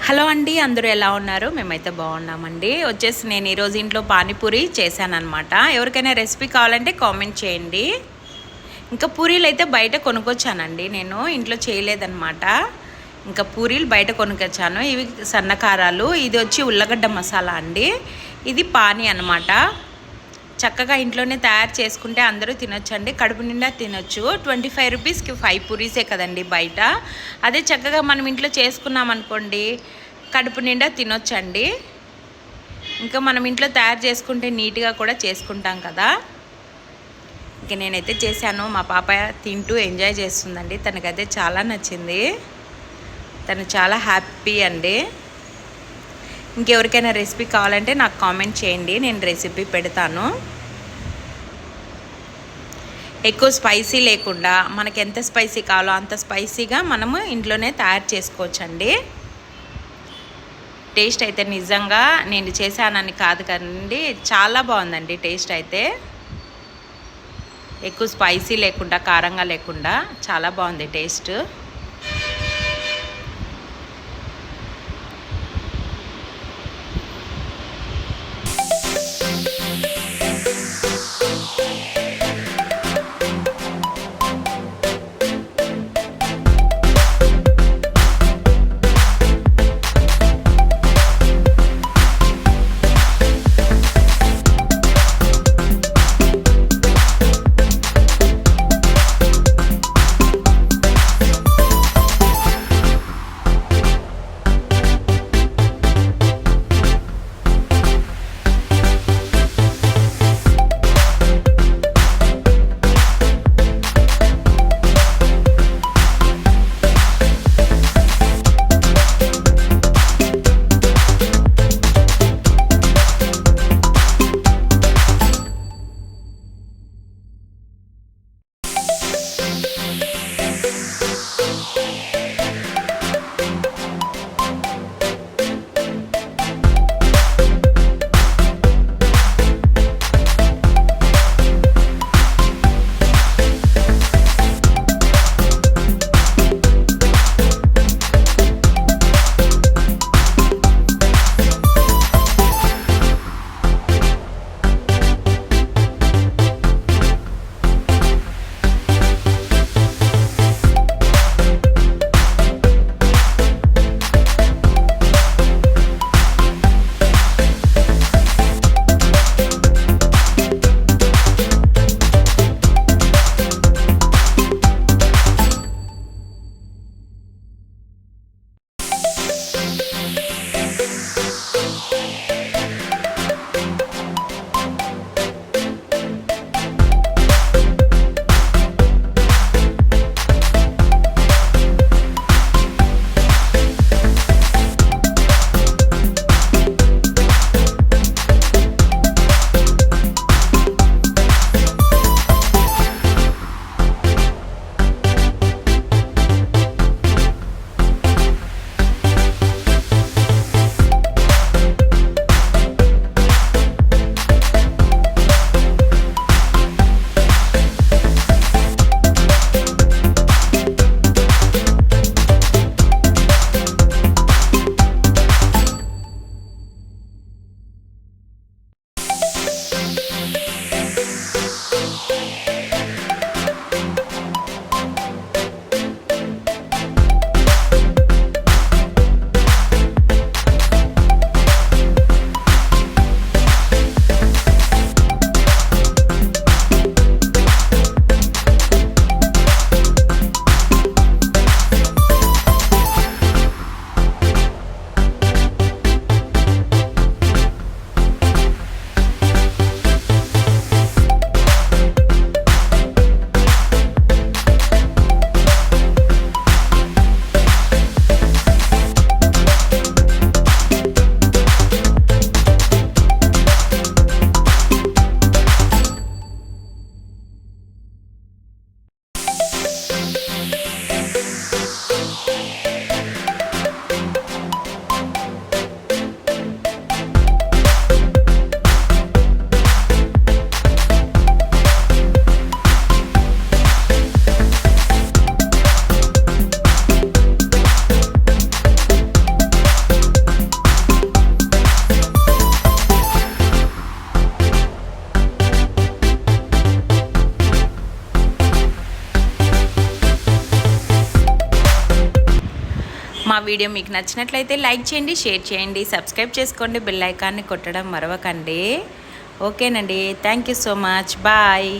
Hello అండి, అందరూ ఎలా ఉన్నారు? మేమైతే బాగున్నామండి. వచ్చేసి నేను ఈరోజు ఇంట్లో పానీపూరి చేశానన్నమాట. ఎవరికైనా రెసిపీ కావాలంటే కామెంట్ చేయండి. ఇంకా పూరీలు అయితే బయట కొనుక్కొచ్చానండి, నేను ఇంట్లో చేయలేదన్నమాట. ఇంకా పూరీలు బయట కొనుక్కొచ్చాను. ఇవి సన్నకారాలు, ఇది వచ్చి ఉల్లగడ్డ మసాలా అండి, ఇది పానీ అన్నమాట. చక్కగా ఇంట్లోనే తయారు చేసుకుంటే అందరూ తినొచ్చండి, కడుపు నిండా తినొచ్చు. 25 రూపీస్కి 5 పూరీసే కదండి బయట. అదే చక్కగా మనం ఇంట్లో చేసుకున్నాం అనుకోండి, కడుపు నిండా తినొచ్చండి. ఇంకా మనం ఇంట్లో తయారు చేసుకుంటే నీట్గా కూడా చేసుకుంటాం కదా. ఇంక నేనైతే చేశాను, మా పాప తింటూ ఎంజాయ్ చేస్తుందండి. తనకైతే చాలా నచ్చింది, తను చాలా హ్యాపీ అండి. ఇంకెవరికైనా రెసిపీ కావాలంటే నాకు కామెంట్ చేయండి, నేను రెసిపీ పెడతాను. ఎక్కువ స్పైసీ లేకుండా మనకి ఎంత స్పైసీ కావాలో అంత స్పైసీగా మనము ఇంట్లోనే తయారు చేసుకోవచ్చండి. టేస్ట్ అయితే నిజంగా నేను చేశానని కాదు కదండి, చాలా బాగుందండి టేస్ట్ అయితే. ఎక్కువ స్పైసీ లేకుండా, కారంగా లేకుండా చాలా బాగుంది టేస్ట్. మా వీడియో మీకు నచ్చినట్లయితే లైక్ చేయండి, షేర్ చేయండి, సబ్స్క్రైబ్ చేసుకోండి, బెల్ ఐకాన్ని కొట్టడం మరవకండి. ఓకేనండి, thank you so much, bye.